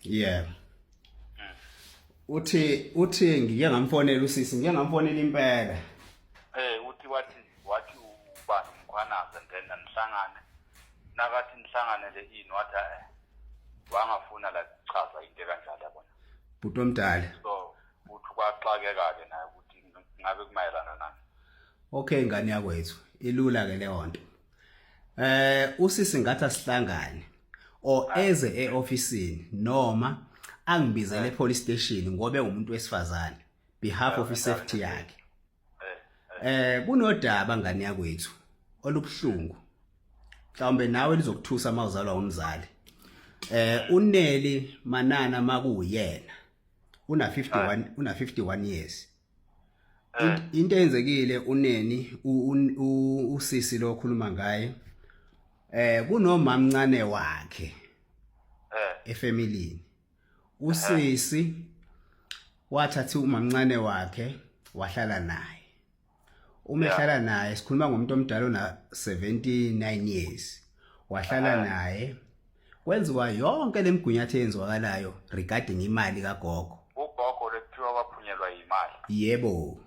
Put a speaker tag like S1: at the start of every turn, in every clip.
S1: Yeah. Uthi ngike ngamfonela usisi, ngike ngamfonela impela.
S2: Wathi uba umkhwanaza then nihlangane. Nakathi nihlangane le ini wathi wangafuna la chaza into kanjalo yabona.
S1: Bhuti omdala.
S2: So uthi kwaxakeka ke naye ukuthi ngabe kumayelana nani.
S1: Okay ngane yakwethu, ilula ke leyo nto. Usisi ngathi asihlangane o eze eofficeini noma angibizele epolice station ngoba umuntu wesifazane behalf of safety yakhe. Kunodaba ngane yakwethu olubhlungu. Mhlawumbe nawe lizokuthusa mawuzalwa umzali. Uneli Manana makuyena una 51 years. Into eyenzekile uneni usisi lo khuluma ngaye kunomamncane wakhe efamilini. Usisi wathatha umamncane wakhe wahlala naye. Umehlala naye sikhuluma ngomuntu omdala ona 79 years. Wahlala naye kwenziwa yonke lemigunyatho eyenzwakalayo regarding imali kagogo.
S2: Ugogo lekuthiwa waphunyelwa imali.
S1: Yebo.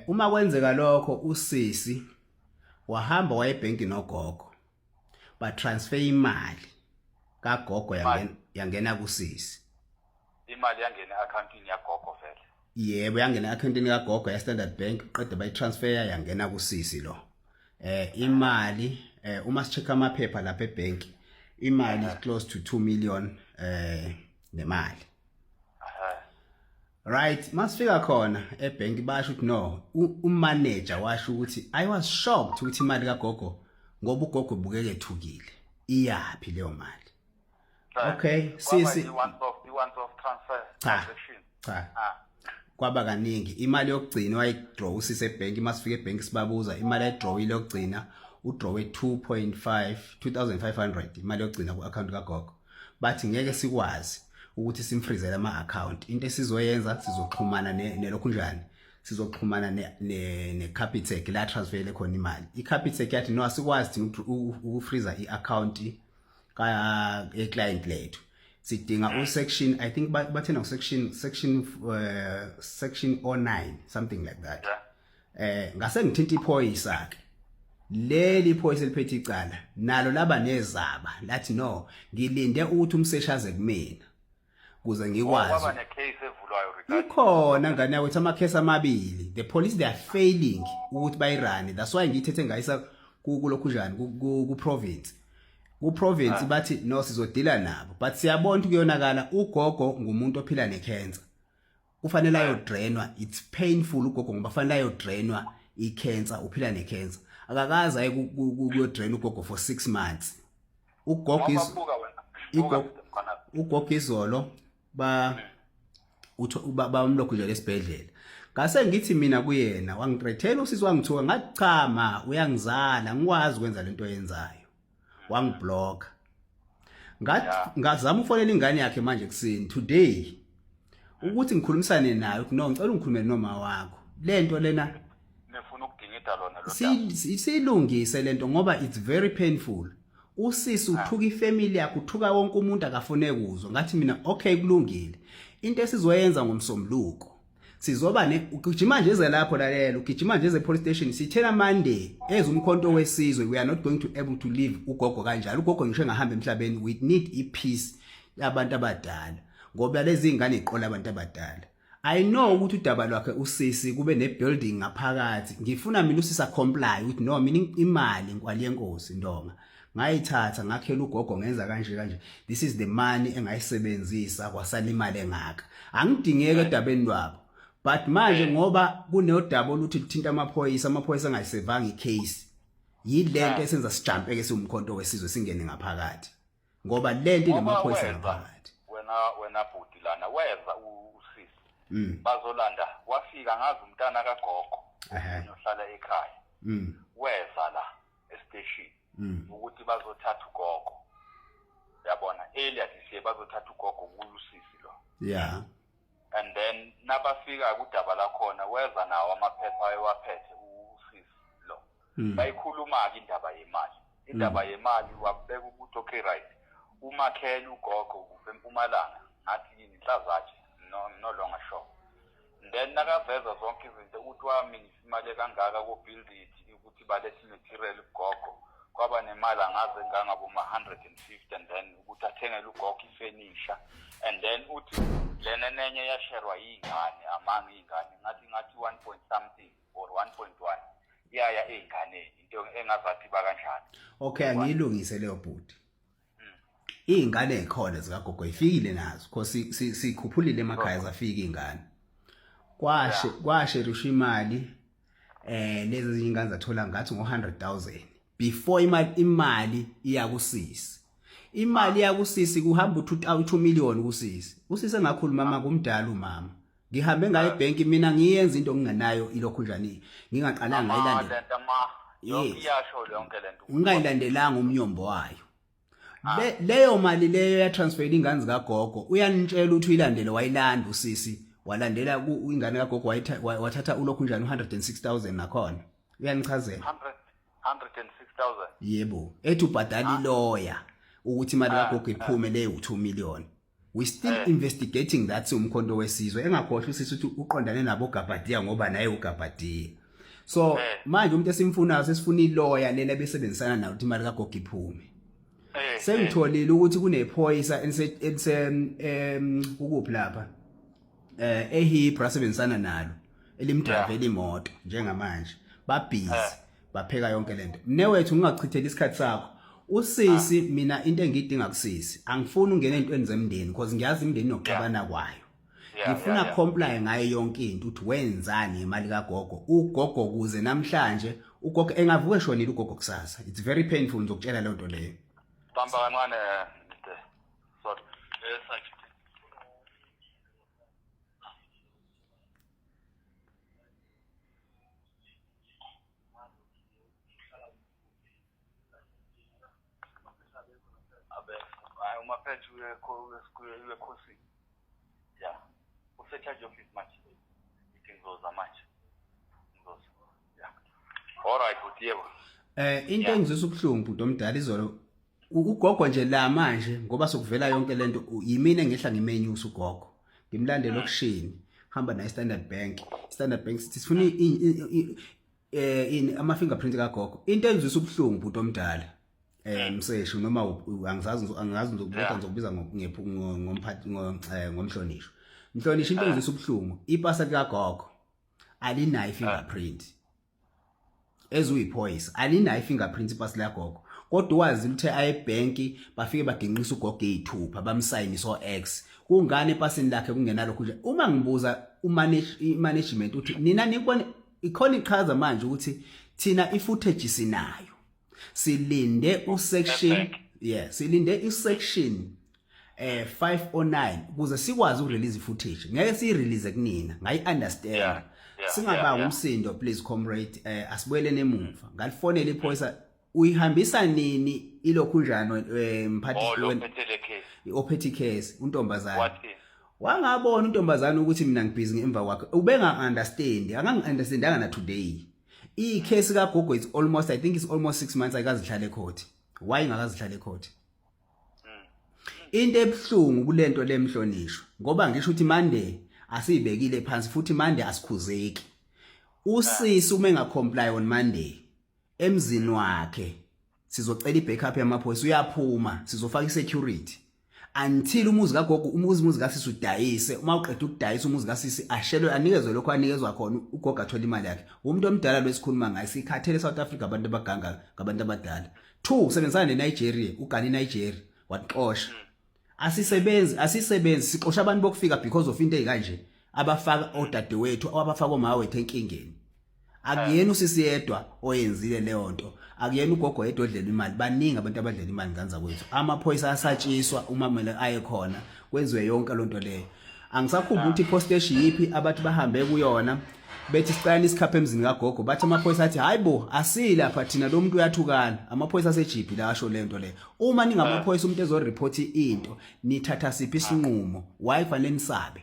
S1: Uma kwenzeka lokho usisi wahamba waye ebhenki nogogo ba transfer imali kagogo yangena kusisi.
S2: Imali yangena accountini yagogo vele.
S1: Yebo yangena accountini kagogo ya Standard Bank qede bayi transfer yangena kusisi lo. Imali uma sichecka amaphepha lapha ebhenki imali close to 2 million nemali. Right, masifika khona ebhenki basho ukuthi no, umanager washo ukuthi I was shocked ukuthi imali kagogo ngoba ugogo ubukeke ethukile. Iyapi leyo mali? Okay, sisi
S2: the ones of transfer transaction.
S1: Cha. Kwaba kaningi imali yokugcina wayidraw usise ebhenki masifika ebhenki sibabuza imali ayidrawile yokugcina udrawe 2500 imali yokugcina ku account kagogo. Bathi ngeke sikwazi ukuthi simfreezele ama account. Into esizoyenza sizoxhumana nelokhu njani. Sizoxhumana ne Capitec la transfer khona imali. iCapitec yathi no asikwazi ukufreeza iaccount ka client lethu. Sidinga section I think bathena section 09 something like that. Ngase ngithinta iphoyisa ke. Leli iphoyisa eliphethe icala nalo laba nezaba lathi no ngilinde ukuthi umseshaze kumina kuze ngikwazi.
S2: Kwaba ne case evulwayo regarding.
S1: Ikhona ngane yakwethu ama case amabili. The police they are failing ukuthi bayirane. That's why ngithethe ngayisa kulokhu njani ku province. Ku province bathi no sizodila nabo but siyabona ukuyonakala ugogo ngumuntu ophila necancer. Ufanele ayodrainwa, it's painful ugogo ngoba fanele ayodrainwa icancer uphila necancer. Akakaza ukuyodrain ugogo for 6 months. Ugogo izolo umlokhu nje lesibhedlela. Ngase ngithi mina kuyena wangithreathela usisi wangithuka ngathi cha ma uyangizala ngikwazi ukwenza lento oyenzayo. Wangiblock. Ngazama ufonela ingane yakhe manje kusini today ukuthi ngikhulumisane naye ukuthi no ngicela ungikhulumele noma wakho. Lento lena
S2: nifuna ukudingida lona lo
S1: silungise lento ngoba it's very painful. Usisi uthuka ifamily yakhe uthuka wonke umuntu akafune kuzwa. Ngathi mina okay kulungile. Into esizoyenza ngomsombuluko. Sizoba ugijima nje eze lapho lalela ugijima nje eze police station sithela Monday ezumkhonto wesizwe we are not going to able to live ugogo kanjalo. Ugogo ngisho engahamba emhlabeni we need ipeace yabantu abadala ngoba lezi ingane iqola abantu abadala. I know ukuthi udaba lwakhe usisi kube nebuilding ngaphakathi. Ngifuna mina usisi comply ukuthi no mina imali nkwali yenkosi ndonga ngayithatha ngakhela ugogo ngenza kanje. This is the money engayisebenzisa kwasala imali engaka. Angidingeke edabeni lwabo. But manje ngoba kunodaba oluthi lithinta amaphoyisa angayisevanga icase. Yilento esenza sijump ke siumkhonto wesizwe singene ngaphakathi. Ngoba lento inemaphoyisa ngaphakathi.
S2: Wena bhuti lana weza usisi. Bazolanda wafika ngazi umntana kagogo. Uyohlala ekhaya. Weza la estation. Ukuthi bazothatha ugogo. Yabona earlier this year bazothatha ugogo kulusisi lo.
S1: Yeah.
S2: And then nabafika kudaba la khona weza nawo amaphepha ayewaphethe usisi lo. Bayikhuluma ke indaba yemali. Indaba yemali wabeka ukuthi okay right. umakhele ugogo empumalanga ngathi yini inhlazatshe no longer sure. Then nakaveza zonke izinto ukuthi wami ngisimale kangaka ku build it ukuthi balethe material ugogo kwaba nemali angaze ngangabo 150 and then ukuthi athengele ugogo ifurniture and then uthi lena nenye yasherwa yingane amanga ingane ngathi 1 point something or 1.1 yaya ingane into engazathi ba kanjani.
S1: Okay, angiyilungise leyo bhuti. Ingane ekhona zikagogo ifikile nazo because sikhuphulile emakhaya zafika ingane. Kwashe rusha imali lezi ingane zathola ngathi ngo100,000 before imali iya kusisi. Imali ya kusisi kuhamba u2 million kusisi. Usisi engakhuluma mama kumdala umama. Ngihambe ngaye ebank mina ngiyenza into nginganayo ilokhu njani ngingaqalanga ngayilandela.
S2: Yasho yonke lento.
S1: Ungayilandelanga umnyombo wayo. Leyo mali leyo ya transfer ingane zikagogo uyanitshela ukuthi uyilandele wayilanda usisi walandela ingane kagogo wathatha ulokhu njani 106,000 nakhona uyanichazela
S2: 106,000
S1: yebo ethi ubhadala lawyer ukuthi imali kagogo iphume leyo 2 million. We still investigating that umkhonto wesizwe engakhohlwa usisi ukuthi uqondane nabo Gabadiya ngoba naye uGabadiya. So manje umuntu esimfunayo sesifuna ilawyer lena besebenzisana nayo ukuthi imali kagogo iphume. Sengitholile ukuthi kunephoyisa ukuphi lapha eHebra sebenzisana nalo elimdrive imoto njengamanje babhizi bapheka yonke lento. Mnewethu ngingachithela isikhathi sakho usisi mina into engidinga kusisi angifuni ungena entweni zemndeni because ngiyazi imndeni nokuxabana kwayo. Ngifuna comply ngayo yonke into ukuthi wenzani imali kagogo ugogo kuze namhlanje ugogo engavuke shonile ugogo kusasa. It's very painful ngizokutshela le nto leyo.
S2: Tamba kancane sorry umaphethu wekhosi yeah usecharge of his match ikinzoza match nzoza yeah all right utiyebo
S1: into engizisa ubuhlungu bhuti omdala izolo ugogo nje la manje ngoba sokuvela yonke lento yimina engehla ngimenyusa ugogo ngimlandela okushini hamba na Standard Bank sithi sifuna ama fingerprint kagogo into engizisa ubuhlungu bhuti omdala mseshu noma angazi ngizokubiza ngomphathi ngomhlonisho mhlonisho into engizisa ubuhlungu ipasa likagogo alinayo fingerprint ezuyiphoyisa alinayo fingerprint ipasa likagogo kodwa wazi lithe ayebanki bafike baginqisa ugogo eyithupha bamsayini so X kungane epasini lakhe kungenalokho nje uma ngibuza management uthi nina nikubona ikhona iqhaza manje ukuthi thina ifootage sinayo silinde usection silinde isection 509 ukuze sikwazi ukurelease ifootage ngeke siyirelease kunina ngayi understand singabanga umsindo please comrade asibuyele emuva ngalifonela iphoyisa uyihambisa nini ilokhu njano mphathi ophethe case untombazana wangabona untombazana ukuthi mina ngibhizi ngemva kwakhe ubenga understand angangi-understandanga na today icase kagogo it's almost I think it's almost 6 months ayikazihlale court why ingakazihlale court into ebhlungu kulento lemhlonisho ngoba ngisho ukuthi Monday asiyibekile phansi futhi Monday asikhuzeki usisi uma engacomply on Monday emzini wakhe sizocela ibackup yamaphoyisa uyaphuma sizofaka isecurity until umuzi kagogo umuzi kasisi udayise uma uqeda ukudayisa umuzi kasisi ashelwe anikezwe lokho anikezwa khona ugogo athola imali yakhe umuntu omdala lwesikhuluma ngayo sikhathele South Africa abantu abaganga ngabantu abadala 2 usebenzana neNigeria ugani Nigeria waxosha asisebenzi sixosha abantu bokufika because of into ezikanje abafaka odadewethu abafaka omawethu enkingeni akuyena usisi yedwa oyenzile leyo nto akuyena ugogo yedwa odlela imali baningi abantu abadlela imali nganza kwethu amaphoyisa asatshiswa uma mele aye khona kwenziwe yonke lonto leyo angisakhumbula ukuthi ipostage yipi abantu bahambe kuyona bethi sicela isikhaphe emzini kagogo bathi amaphoyisa athi hayibo asilapha thina lo muntu uyathukana amaphoyisa asejipi la asho lento le uma ningamaphoyisa umuntu ezoreport into nithatha siphi isinqumo why fanele nisabe